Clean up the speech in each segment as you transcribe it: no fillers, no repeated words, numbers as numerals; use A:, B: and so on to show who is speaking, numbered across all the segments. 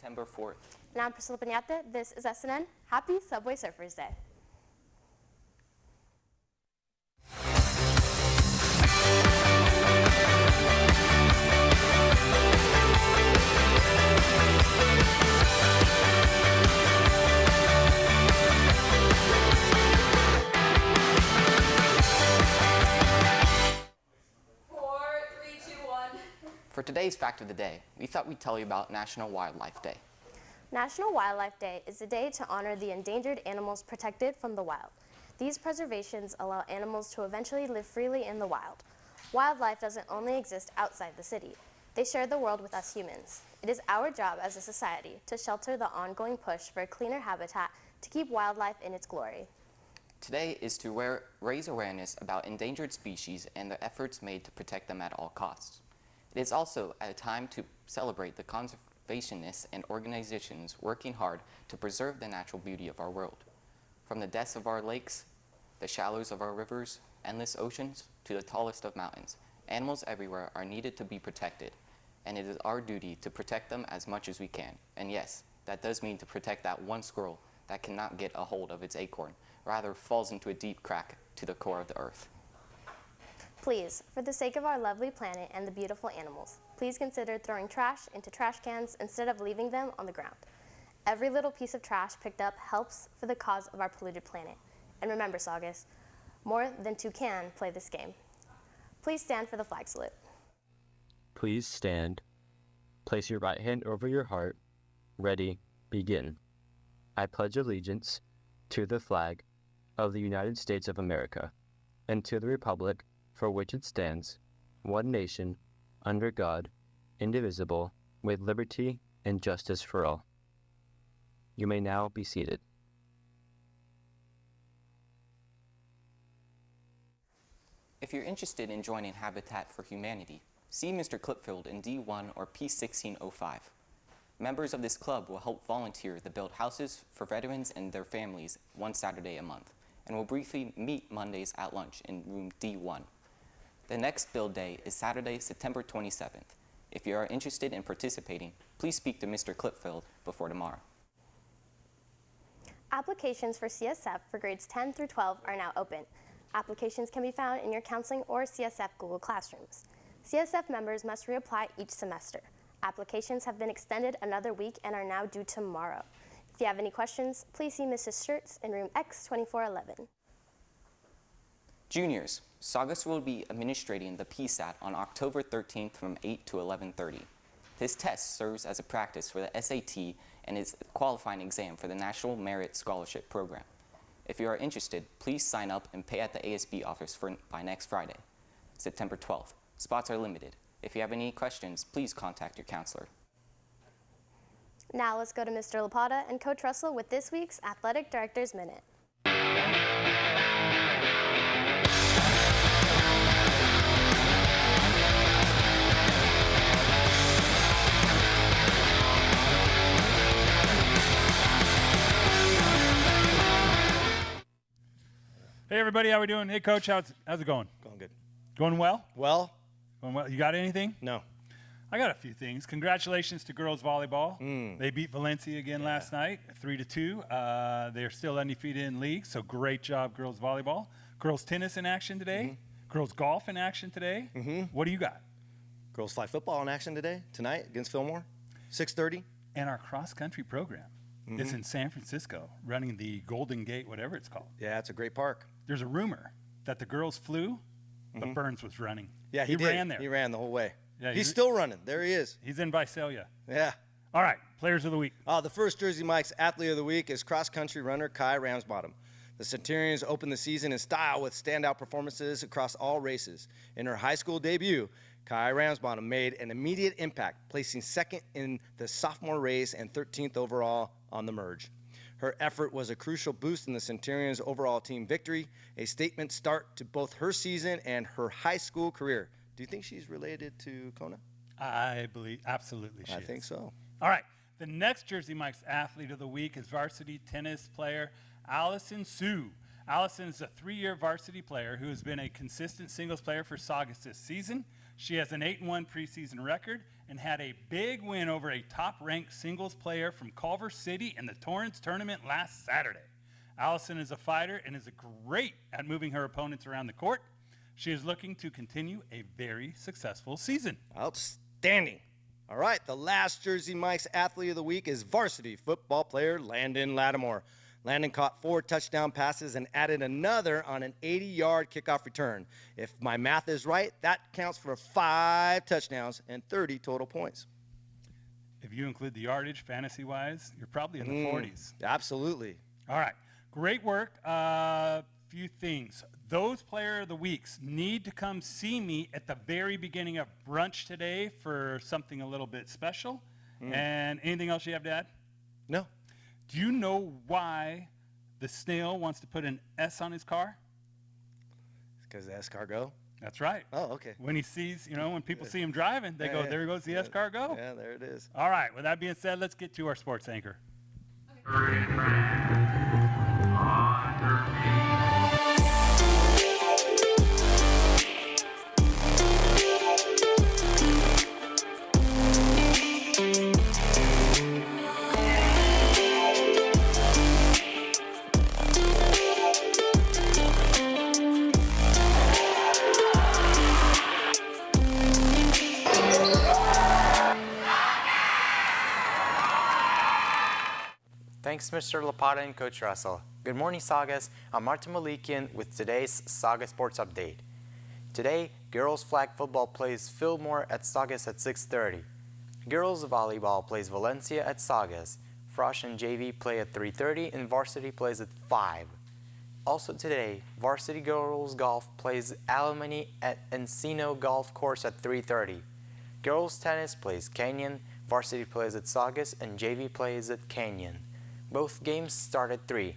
A: September 4th.
B: And I'm Priscilla Penate. This is SNN. Happy Subway Surfers Day.
A: For today's Fact of the Day, we thought we'd tell you about National Wildlife Day.
B: National Wildlife Day is a day to honor the endangered animals protected from the wild. These preservations allow animals to eventually live freely in the wild. Wildlife doesn't only exist outside the city. They share the world with us humans. It is our job as a society to shelter the ongoing push for a cleaner habitat to keep wildlife in its glory.
A: Today is to raise awareness about endangered species and the efforts made to protect them at all costs. It is also a time to celebrate the conservationists and organizations working hard to preserve the natural beauty of our world. From the depths of our lakes, the shallows of our rivers, endless oceans, to the tallest of mountains, animals everywhere are needed to be protected, and it is our duty to protect them as much as we can. And yes, that does mean to protect that one squirrel that cannot get a hold of its acorn, rather falls into a deep crack to the core of the earth.
B: Please, for the sake of our lovely planet and the beautiful animals, please consider throwing trash into trash cans instead of leaving them on the ground. Every little piece of trash picked up helps for the cause of our polluted planet. And remember, Saugus, more than two can play this game. Please stand for the flag salute.
C: Please stand. Place your right hand over your heart. Ready, begin. I pledge allegiance to the flag of the United States of America and to the republic for which it stands, one nation, under God, indivisible, with liberty and justice for all. You may now be seated.
A: If you're interested in joining Habitat for Humanity, see Mr. Clipfield in D1 or P1605. Members of this club will help volunteer to build houses for veterans and their families one Saturday a month, and will briefly meet Mondays at lunch in room D1. The next build day is Saturday, September 27th. If you are interested in participating, please speak to Mr. Clipfield before tomorrow.
B: Applications for CSF for grades 10 through 12 are now open. Applications can be found in your counseling or CSF Google Classrooms. CSF members must reapply each semester. Applications have been extended another week and are now due tomorrow. If you have any questions, please see Mrs. Schertz in room X2411.
A: Juniors, Saugus will be administrating the PSAT on October 13th from 8 to 11:30. This test serves as a practice for the SAT and is a qualifying exam for the National Merit Scholarship Program. If you are interested, please sign up and pay at the ASB office by next Friday, September 12th. Spots are limited. If you have any questions, please contact your counselor.
B: Now let's go to Mr. Lapata and Coach Russell with this week's Athletic Director's Minute.
D: Hey everybody, how we doing? Hey Coach, how's it going?
E: Going good.
D: Going well?
E: Well?
D: Going well. You got anything?
E: No.
D: I got a few things. Congratulations to girls volleyball. They beat Valencia again last night, 3-2. They're still undefeated in league, so great job, girls volleyball. Girls tennis in action today. Girls golf in action today. What do you got?
E: Girls flag football in action tonight against Fillmore, 6:30.
D: And our cross-country program is in San Francisco, running the Golden Gate, whatever it's called.
E: Yeah, it's a great park.
D: There's a rumor that the girls flew, but Burns was running.
E: Yeah, he
D: ran there.
E: He ran the whole way.
D: Yeah,
E: he's still running. There he is.
D: He's in Visalia.
E: Yeah.
D: All right, players of the week.
E: The first Jersey Mike's athlete of the week is cross-country runner Kai Ramsbottom. The Centurions opened the season in style with standout performances across all races. In her high school debut, Kai Ramsbottom made an immediate impact, placing second in the sophomore race and 13th overall on the merge. Her effort was a crucial boost in the Centurions' overall team victory, a statement start to both her season and her high school career. Do you think she's related to Kona?
D: I believe absolutely she is.
E: I think so.
D: All right, the next Jersey Mike's athlete of the week is varsity tennis player Allison Sue. Allison is a 3-year varsity player who has been a consistent singles player for Saugus this season. She has an 8-1 preseason record and had a big win over a top-ranked singles player from Culver City in the Torrance tournament last Saturday. Allison is a fighter and is great at moving her opponents around the court. She is looking to continue a very successful season.
E: Outstanding. All right, the last Jersey Mike's Athlete of the Week is varsity football player Landon Lattimore. Landon caught 4 touchdown passes and added another on an 80-yard kickoff return. If my math is right, that counts for 5 touchdowns and 30 total points.
D: If you include the yardage fantasy-wise, you're probably in the 40s.
E: Absolutely.
D: All right, great work. Few things. Those player of the weeks need to come see me at the very beginning of brunch today for something a little bit special. And anything else you have to add?
E: No.
D: Do you know why the snail wants to put an S on his car?
E: Because the escargot?
D: That's right.
E: Oh, okay.
D: When he sees, when people see him driving, they go, there goes the escargot.
E: Yeah, there it is.
D: All right, with that being said, let's get to our sports anchor.
F: Thanks, Mr. Lapata and Coach Russell. Good morning, Saugus. I'm Artem Melikyan with today's Saugus Sports Update. Today, girls flag football plays Fillmore at Saugus at 6:30. Girls volleyball plays Valencia at Saugus. Frosh and JV play at 3:30 and varsity plays at 5. Also today, varsity girls golf plays Alamany at Encino Golf Course at 3:30. Girls tennis plays Canyon, varsity plays at Saugus, and JV plays at Canyon. Both games start at 3.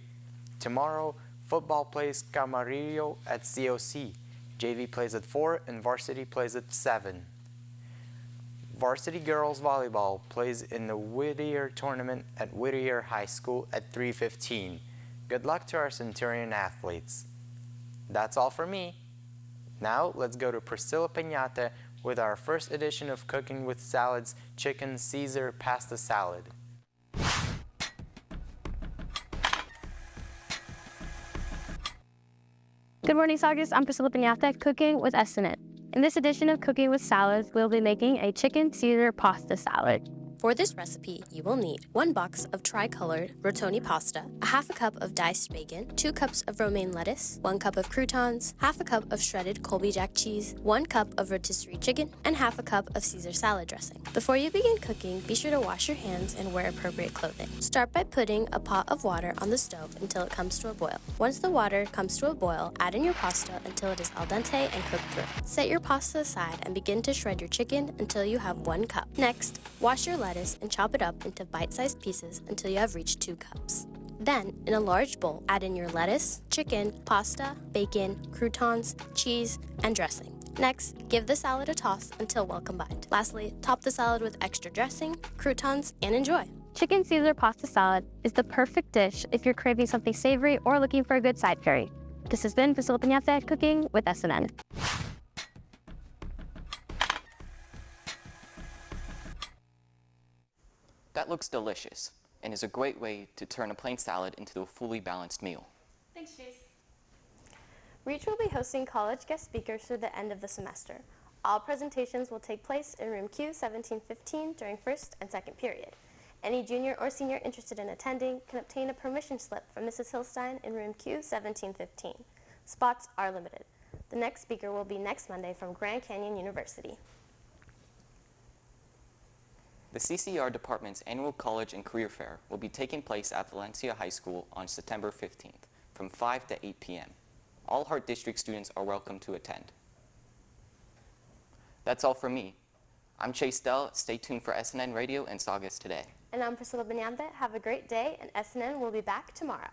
F: Tomorrow, football plays Camarillo at COC. JV plays at 4 and varsity plays at 7. Varsity girls volleyball plays in the Whittier tournament at Whittier High School at 3:15. Good luck to our Centurion athletes. That's all for me. Now let's go to Priscilla Penate with our first edition of Cooking with Salads Chicken Caesar Pasta Salad.
B: Good morning, Saugus. I'm Priscilla Penate, cooking with SNN. In this edition of Cooking with Salads, we'll be making a chicken Caesar pasta salad.
G: For this recipe, you will need 1 box of tri-colored rotoni pasta, a half a cup of diced bacon, 2 cups of romaine lettuce, 1 cup of croutons, half a cup of shredded Colby Jack cheese, 1 cup of rotisserie chicken, and half a cup of Caesar salad dressing. Before you begin cooking, be sure to wash your hands and wear appropriate clothing. Start by putting a pot of water on the stove until it comes to a boil. Once the water comes to a boil, add in your pasta until it is al dente and cooked through. Set your pasta aside and begin to shred your chicken until you have 1 cup. Next, wash your lettuce and chop it up into bite-sized pieces until you have reached 2 cups. Then, in a large bowl, add in your lettuce, chicken, pasta, bacon, croutons, cheese, and dressing. Next, give the salad a toss until well combined. Lastly, top the salad with extra dressing, croutons, and enjoy.
B: Chicken Caesar pasta salad is the perfect dish if you're craving something savory or looking for a good side curry. This has been Priscilla Penate, cooking with SNN.
A: That looks delicious and is a great way to turn a plain salad into a fully balanced meal.
B: Thanks, Chase. Reach will be hosting college guest speakers through the end of the semester. All presentations will take place in room Q 1715 during first and second period. Any junior or senior interested in attending can obtain a permission slip from Mrs. Hillstein in room Q 1715. Spots are limited. The next speaker will be next Monday from Grand Canyon University.
A: The CCR Department's annual College and Career Fair will be taking place at Valencia High School on September 15th from 5 to 8 p.m. All Hart District students are welcome to attend. That's all from me. I'm Chase Dell. Stay tuned for SNN Radio and Saugus Today.
B: And I'm Priscilla Penate. Have a great day, and SNN will be back tomorrow.